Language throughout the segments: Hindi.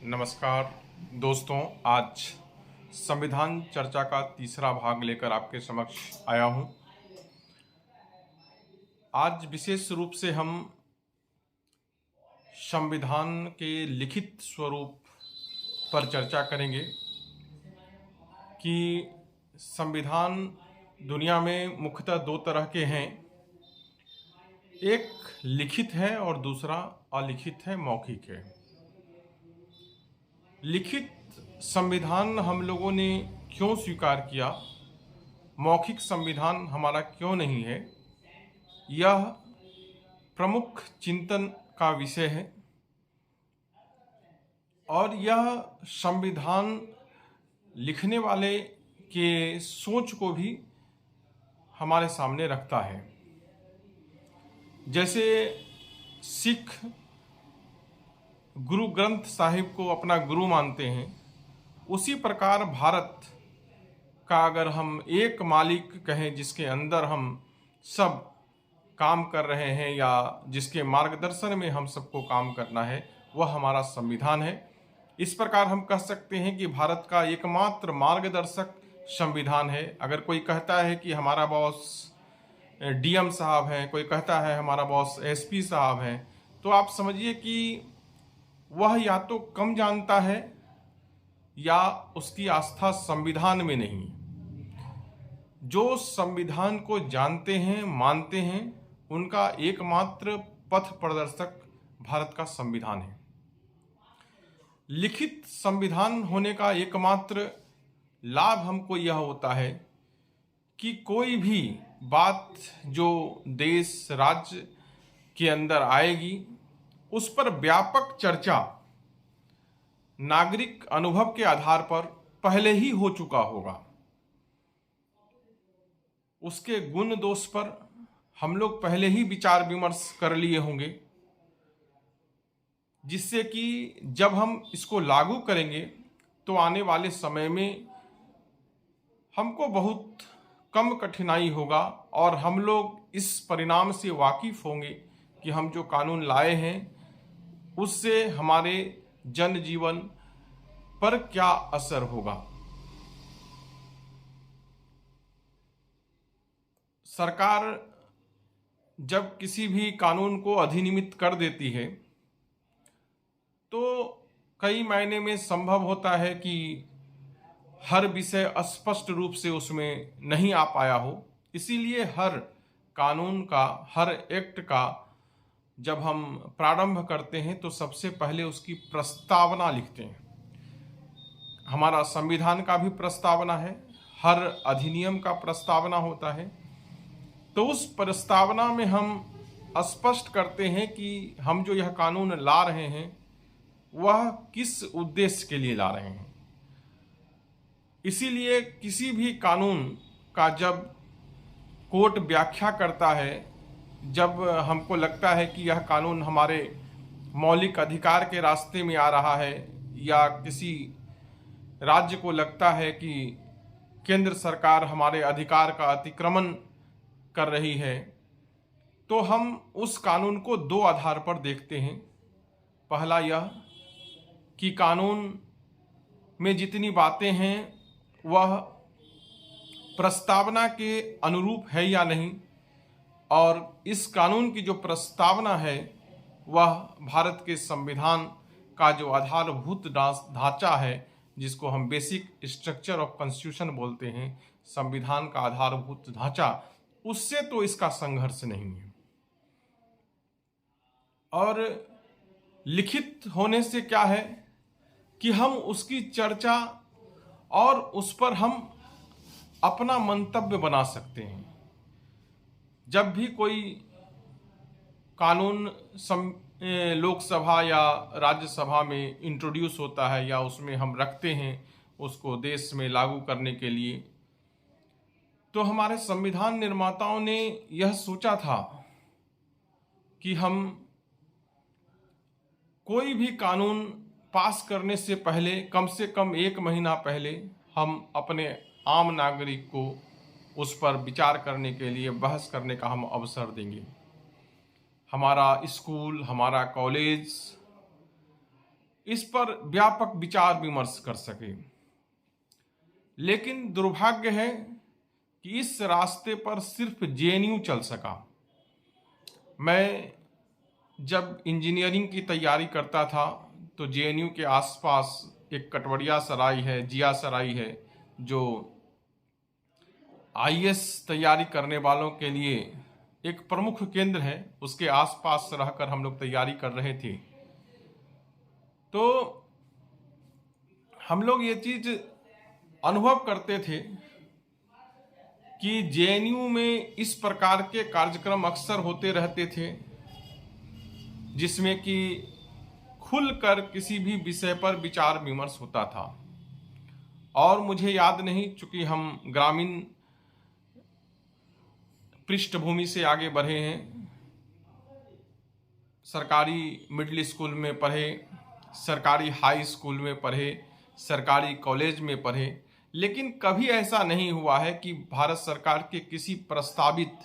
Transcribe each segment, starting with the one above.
नमस्कार दोस्तों, आज संविधान चर्चा का तीसरा भाग लेकर आपके समक्ष आया हूं। आज विशेष रूप से हम संविधान के लिखित स्वरूप पर चर्चा करेंगे कि संविधान दुनिया में मुख्यतः दो तरह के हैं। एक लिखित है और दूसरा अलिखित है, मौखिक है। लिखित संविधान हम लोगों ने क्यों स्वीकार किया, मौखिक संविधान हमारा क्यों नहीं है, यह प्रमुख चिंतन का विषय है। और यह संविधान लिखने वाले के सोच को भी हमारे सामने रखता है। जैसे सिख गुरु ग्रंथ साहिब को अपना गुरु मानते हैं, उसी प्रकार भारत का अगर हम एक मालिक कहें जिसके अंदर हम सब काम कर रहे हैं या जिसके मार्गदर्शन में हम सबको काम करना है, वह हमारा संविधान है। इस प्रकार हम कह सकते हैं कि भारत का एकमात्र मार्गदर्शक संविधान है। अगर कोई कहता है कि हमारा बॉस डीएम साहब हैं, कोई कहता है हमारा बॉस एसपी साहब हैं, तो आप समझिए कि वह या तो कम जानता है या उसकी आस्था संविधान में नहीं है। जो संविधान को जानते हैं, मानते हैं, उनका एकमात्र पथ प्रदर्शक भारत का संविधान है। लिखित संविधान होने का एकमात्र लाभ हमको यह होता है कि कोई भी बात जो देश राज्य के अंदर आएगी, उस पर व्यापक चर्चा नागरिक अनुभव के आधार पर पहले ही हो चुका होगा। उसके गुण दोष पर हम लोग पहले ही विचार विमर्श कर लिए होंगे, जिससे कि जब हम इसको लागू करेंगे तो आने वाले समय में हमको बहुत कम कठिनाई होगा और हम लोग इस परिणाम से वाकिफ होंगे कि हम जो कानून लाए हैं उससे हमारे जनजीवन पर क्या असर होगा। सरकार जब किसी भी कानून को अधिनियमित कर देती है तो कई मायने में संभव होता है कि हर विषय स्पष्ट रूप से उसमें नहीं आ पाया हो। इसीलिए हर कानून का, हर एक्ट का जब हम प्रारंभ करते हैं तो सबसे पहले उसकी प्रस्तावना लिखते हैं। हमारा संविधान का भी प्रस्तावना है, हर अधिनियम का प्रस्तावना होता है। तो उस प्रस्तावना में हम स्पष्ट करते हैं कि हम जो यह कानून ला रहे हैं वह किस उद्देश्य के लिए ला रहे हैं। इसीलिए किसी भी कानून का जब कोर्ट व्याख्या करता है, जब हमको लगता है कि यह कानून हमारे मौलिक अधिकार के रास्ते में आ रहा है या किसी राज्य को लगता है कि केंद्र सरकार हमारे अधिकार का अतिक्रमण कर रही है, तो हम उस कानून को दो आधार पर देखते हैं। पहला यह कि कानून में जितनी बातें हैं वह प्रस्तावना के अनुरूप है या नहीं, और इस कानून की जो प्रस्तावना है वह भारत के संविधान का जो आधारभूत ढांचा है, जिसको हम बेसिक स्ट्रक्चर ऑफ कॉन्स्टिट्यूशन बोलते हैं, संविधान का आधारभूत ढांचा, उससे तो इसका संघर्ष नहीं है। और लिखित होने से क्या है कि हम उसकी चर्चा और उस पर हम अपना मंतव्य बना सकते हैं। जब भी कोई कानून लोकसभा या राज्यसभा में इंट्रोड्यूस होता है या उसमें हम रखते हैं उसको देश में लागू करने के लिए, तो हमारे संविधान निर्माताओं ने यह सोचा था कि हम कोई भी कानून पास करने से पहले, कम से कम 1 महीना पहले, हम अपने आम नागरिक को उस पर विचार करने के लिए, बहस करने का हम अवसर देंगे। हमारा स्कूल, हमारा कॉलेज, इस पर व्यापक विचार विमर्श कर सके। लेकिन दुर्भाग्य है कि इस रास्ते पर सिर्फ जेएनयू चल सका। मैं जब इंजीनियरिंग की तैयारी करता था तो जेएनयू के आसपास एक कटवड़िया सराय है, जिया सराय है, जो आईएएस तैयारी करने वालों के लिए एक प्रमुख केंद्र है। उसके आसपास रहकर हम लोग तैयारी कर रहे थे। तो हम लोग ये चीज अनुभव करते थे कि जेएनयू में इस प्रकार के कार्यक्रम अक्सर होते रहते थे, जिसमें कि खुलकर किसी भी विषय पर विचार विमर्श होता था। और मुझे याद नहीं, चूंकि हम ग्रामीण पृष्ठभूमि से आगे बढ़े हैं, सरकारी मिडिल स्कूल में पढ़े, सरकारी हाई स्कूल में पढ़े, सरकारी कॉलेज में पढ़े, लेकिन कभी ऐसा नहीं हुआ है कि भारत सरकार के किसी प्रस्तावित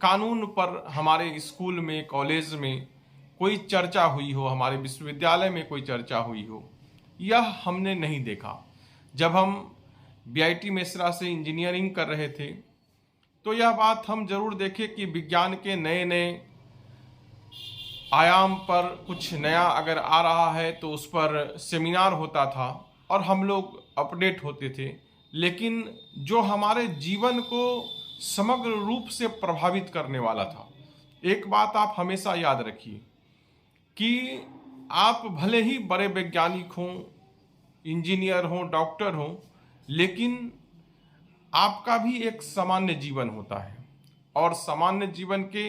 कानून पर हमारे स्कूल में, कॉलेज में कोई चर्चा हुई हो, हमारे विश्वविद्यालय में कोई चर्चा हुई हो। यह हमने नहीं देखा। जब हम बीआईटी मेसरा से इंजीनियरिंग कर रहे थे तो यह बात हम जरूर देखें कि विज्ञान के नए नए आयाम पर कुछ नया अगर आ रहा है तो उस पर सेमिनार होता था और हम लोग अपडेट होते थे। लेकिन जो हमारे जीवन को समग्र रूप से प्रभावित करने वाला था, एक बात आप हमेशा याद रखिए कि आप भले ही बड़े वैज्ञानिक हों, इंजीनियर हों, डॉक्टर हों, लेकिन आपका भी एक सामान्य जीवन होता है और सामान्य जीवन के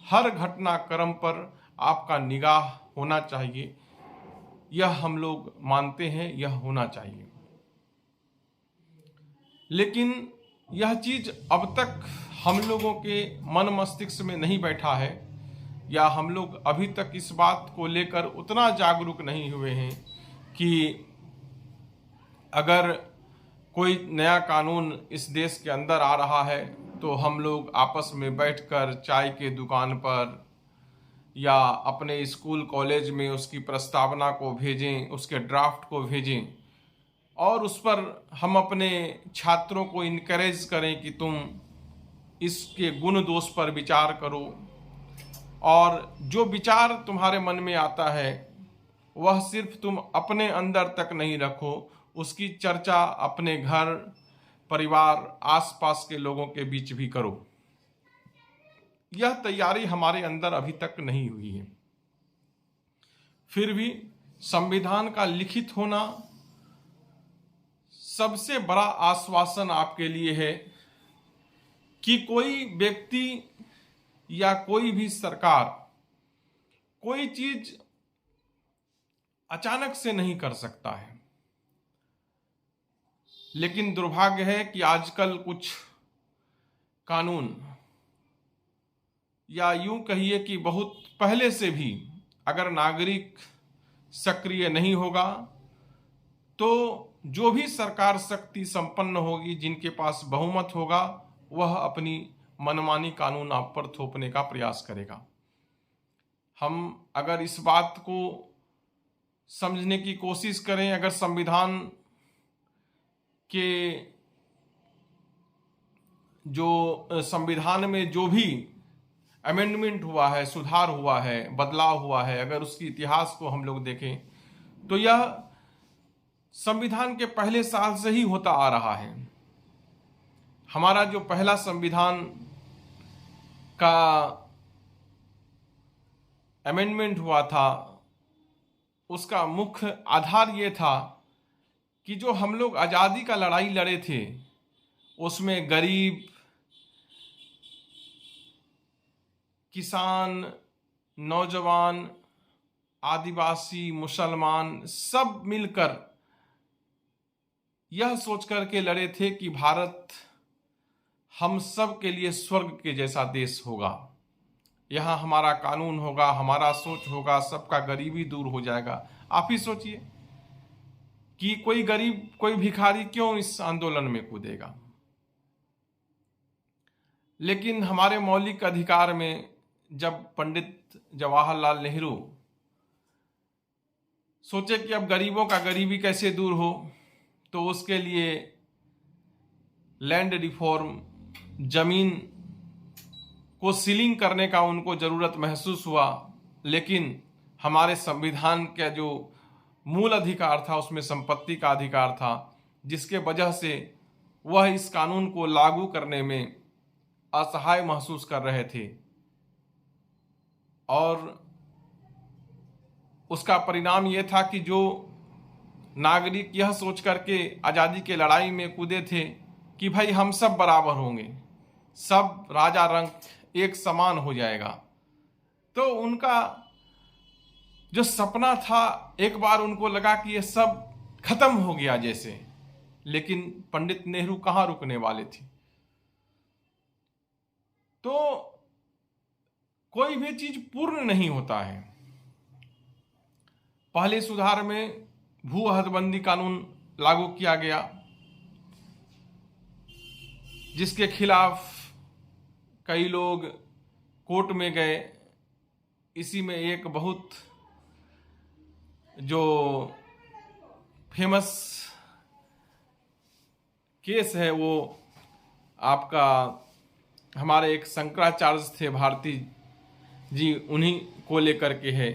हर घटनाक्रम पर आपका निगाह होना चाहिए। यह हम लोग मानते हैं, यह होना चाहिए। लेकिन यह चीज अब तक हम लोगों के मन मस्तिष्क में नहीं बैठा है, या हम लोग अभी तक इस बात को लेकर उतना जागरूक नहीं हुए हैं कि अगर कोई नया कानून इस देश के अंदर आ रहा है तो हम लोग आपस में बैठकर चाय के दुकान पर या अपने स्कूल कॉलेज में उसकी प्रस्तावना को भेजें, उसके ड्राफ्ट को भेजें और उस पर हम अपने छात्रों को इनकरेज करें कि तुम इसके गुण दोष पर विचार करो, और जो विचार तुम्हारे मन में आता है वह सिर्फ तुम अपने अंदर तक नहीं रखो, उसकी चर्चा अपने घर, परिवार, आसपास के लोगों के बीच भी करो। यह तैयारी हमारे अंदर अभी तक नहीं हुई है। फिर भी संविधान का लिखित होना सबसे बड़ा आश्वासन आपके लिए है कि कोई व्यक्ति या कोई भी सरकार कोई चीज अचानक से नहीं कर सकता है। लेकिन दुर्भाग्य है कि आजकल कुछ कानून, या यूं कहिए कि बहुत पहले से भी, अगर नागरिक सक्रिय नहीं होगा तो जो भी सरकार शक्ति संपन्न होगी, जिनके पास बहुमत होगा, वह अपनी मनमानी कानून आप पर थोपने का प्रयास करेगा। हम अगर इस बात को समझने की कोशिश करें, अगर संविधान के जो संविधान में जो भी अमेंडमेंट हुआ है, सुधार हुआ है, बदलाव हुआ है, अगर उसके इतिहास को हम लोग देखें तो यह संविधान के पहले साल से ही होता आ रहा है। हमारा जो पहला संविधान का अमेंडमेंट हुआ था, उसका मुख्य आधार ये था कि जो हम लोग आज़ादी का लड़ाई लड़े थे उसमें गरीब, किसान, नौजवान, आदिवासी, मुसलमान सब मिलकर यह सोचकर के लड़े थे कि भारत हम सब के लिए स्वर्ग के जैसा देश होगा, यहाँ हमारा कानून होगा, हमारा सोच होगा, सबका गरीबी दूर हो जाएगा। आप ही सोचिए कि कोई गरीब, कोई भिखारी क्यों इस आंदोलन में कूदेगा। लेकिन हमारे मौलिक अधिकार में जब पंडित जवाहरलाल नेहरू सोचे कि अब गरीबों का गरीबी कैसे दूर हो, तो उसके लिए लैंड रिफॉर्म, जमीन को सीलिंग करने का उनको ज़रूरत महसूस हुआ। लेकिन हमारे संविधान का जो मूल अधिकार था उसमें संपत्ति का अधिकार था, जिसके वजह से वह इस कानून को लागू करने में असहाय महसूस कर रहे थे। और उसका परिणाम यह था कि जो नागरिक यह सोच करके आज़ादी की लड़ाई में कूदे थे कि भाई हम सब बराबर होंगे, सब राजा रंक एक समान हो जाएगा, तो उनका जो सपना था एक बार उनको लगा कि यह सब खत्म हो गया जैसे। लेकिन पंडित नेहरू कहाँ रुकने वाले थे। तो कोई भी चीज पूर्ण नहीं होता है। पहले सुधार में भू हदबंदी कानून लागू किया गया, जिसके खिलाफ कई लोग कोर्ट में गए। इसी में एक बहुत जो फेमस केस है वो आपका हमारे एक शंकराचार्य थे भारती जी, उन्हीं को लेकर के है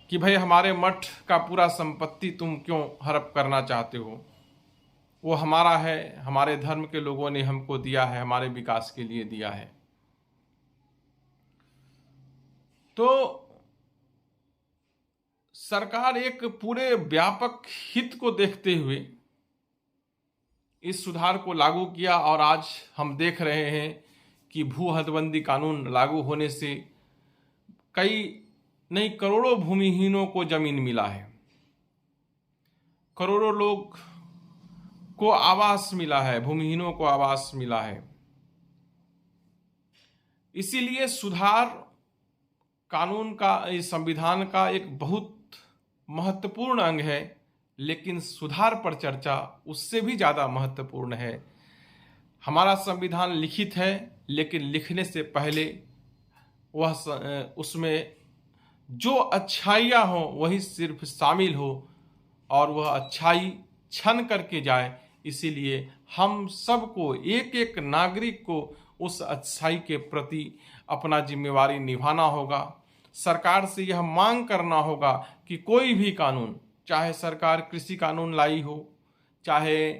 कि भाई हमारे मठ का पूरा संपत्ति तुम क्यों हड़प करना चाहते हो, वो हमारा है, हमारे धर्म के लोगों ने हमको दिया है, हमारे विकास के लिए दिया है। तो सरकार एक पूरे व्यापक हित को देखते हुए इस सुधार को लागू किया और आज हम देख रहे हैं कि भू हदबंदी कानून लागू होने से कई नहीं करोड़ों भूमिहीनों को जमीन मिला है, करोड़ों लोग को आवास मिला है, भूमिहीनों को आवास मिला है। इसीलिए सुधार कानून का, इस संविधान का एक बहुत महत्वपूर्ण अंग है। लेकिन सुधार पर चर्चा उससे भी ज़्यादा महत्वपूर्ण है। हमारा संविधान लिखित है, लेकिन लिखने से पहले वह उसमें जो अच्छाइयाँ हो वही सिर्फ शामिल हो और वह अच्छाई छन करके जाए। इसीलिए हम सबको, एक एक नागरिक को उस अच्छाई के प्रति अपना जिम्मेवारी निभाना होगा। सरकार से यह मांग करना होगा कि कोई भी कानून, चाहे सरकार कृषि कानून लाई हो, चाहे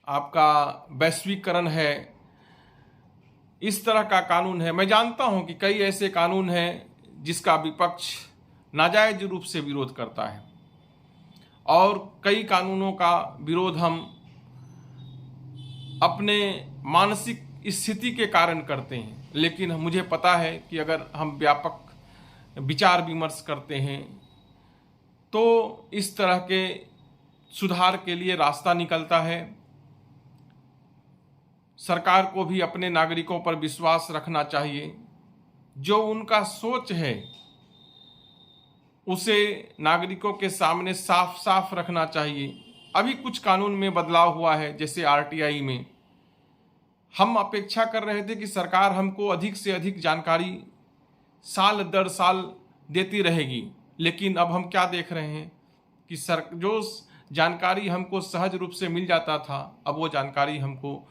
आपका वैश्वीकरण है, इस तरह का कानून है। मैं जानता हूं कि कई ऐसे कानून हैं जिसका विपक्ष नाजायज रूप से विरोध करता है और कई कानूनों का विरोध हम अपने मानसिक स्थिति के कारण करते हैं। लेकिन मुझे पता है कि अगर हम व्यापक विचार विमर्श करते हैं तो इस तरह के सुधार के लिए रास्ता निकलता है। सरकार को भी अपने नागरिकों पर विश्वास रखना चाहिए। जो उनका सोच है उसे नागरिकों के सामने साफ साफ रखना चाहिए। अभी कुछ कानून में बदलाव हुआ है, जैसे आरटीआई में हम अपेक्षा कर रहे थे कि सरकार हमको अधिक से अधिक जानकारी साल दर साल देती रहेगी। लेकिन अब हम क्या देख रहे हैं कि जो जानकारी हमको सहज रूप से मिल जाता था, अब वो जानकारी हमको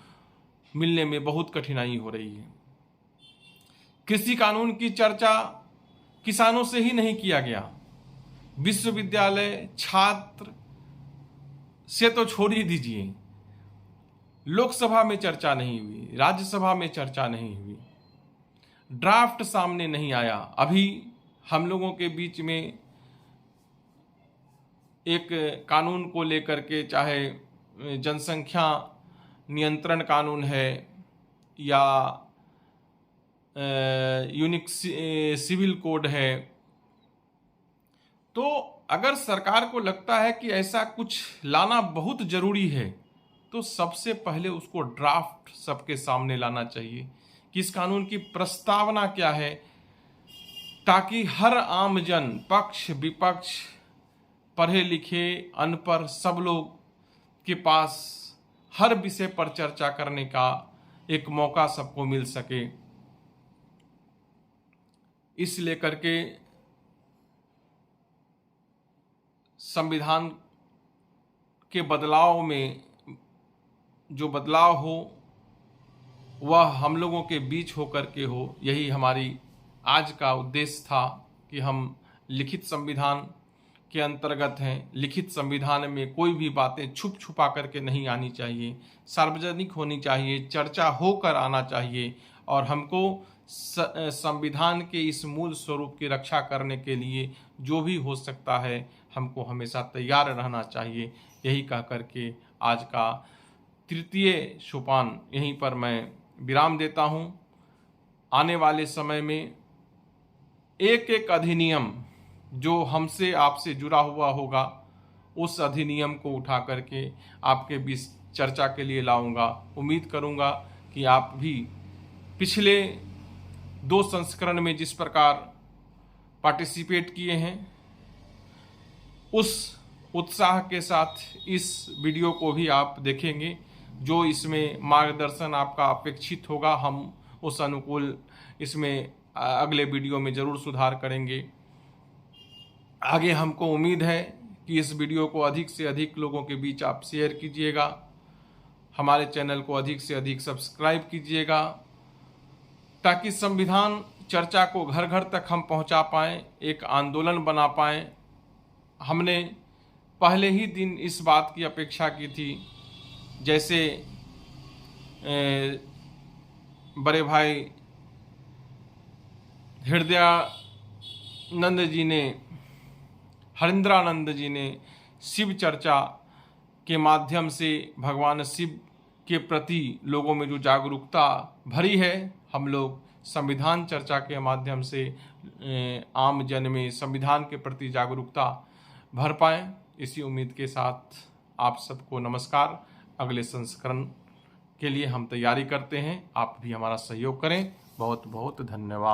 मिलने में बहुत कठिनाई हो रही है। कृषि कानून की चर्चा किसानों से ही नहीं किया गया, विश्वविद्यालय छात्र से तो छोड़ ही दीजिए, लोकसभा में चर्चा नहीं हुई, राज्यसभा में चर्चा नहीं हुई, ड्राफ्ट सामने नहीं आया। अभी हम लोगों के बीच में एक कानून को लेकर के, चाहे जनसंख्या नियंत्रण कानून है या यूनिक सिविल कोड है, तो अगर सरकार को लगता है कि ऐसा कुछ लाना बहुत जरूरी है तो सबसे पहले उसको ड्राफ्ट सबके सामने लाना चाहिए कि इस कानून की प्रस्तावना क्या है, ताकि हर आम जन, पक्ष विपक्ष, पढ़े लिखे अनपढ़, सब लोग के पास हर विषय पर चर्चा करने का एक मौका सबको मिल सके। इस लेकर के संविधान के बदलाव में जो बदलाव हो वह हम लोगों के बीच होकर के हो। यही हमारी आज का उद्देश्य था कि हम लिखित संविधान के अंतर्गत हैं। लिखित संविधान में कोई भी बातें छुप छुपा करके नहीं आनी चाहिए, सार्वजनिक होनी चाहिए, चर्चा होकर आना चाहिए। और हमको संविधान के इस मूल स्वरूप की रक्षा करने के लिए जो भी हो सकता है हमको हमेशा तैयार रहना चाहिए। यही कह करके आज का तृतीय सोपान यहीं पर मैं विराम देता हूँ। आने वाले समय में एक एक अधिनियम जो हमसे आपसे जुड़ा हुआ होगा उस अधिनियम को उठा करके आपके बीच चर्चा के लिए लाऊंगा। उम्मीद करूंगा कि आप भी पिछले 2 संस्करण में जिस प्रकार पार्टिसिपेट किए हैं उस उत्साह के साथ इस वीडियो को भी आप देखेंगे। जो इसमें मार्गदर्शन आपका अपेक्षित होगा हम उस अनुकूल इसमें अगले वीडियो में ज़रूर सुधार करेंगे। आगे हमको उम्मीद है कि इस वीडियो को अधिक से अधिक लोगों के बीच आप शेयर कीजिएगा, हमारे चैनल को अधिक से अधिक सब्सक्राइब कीजिएगा, ताकि संविधान चर्चा को घर घर तक हम पहुंचा पाएँ, एक आंदोलन बना पाएँ। हमने पहले ही दिन इस बात की अपेक्षा की थी, जैसे बड़े भाई हरिंद्रानंद जी ने शिव चर्चा के माध्यम से भगवान शिव के प्रति लोगों में जो जागरूकता भरी है, हम लोग संविधान चर्चा के माध्यम से आम जन में संविधान के प्रति जागरूकता भर पाएँ। इसी उम्मीद के साथ आप सबको नमस्कार। अगले संस्करण के लिए हम तैयारी करते हैं, आप भी हमारा सहयोग करें। बहुत बहुत धन्यवाद।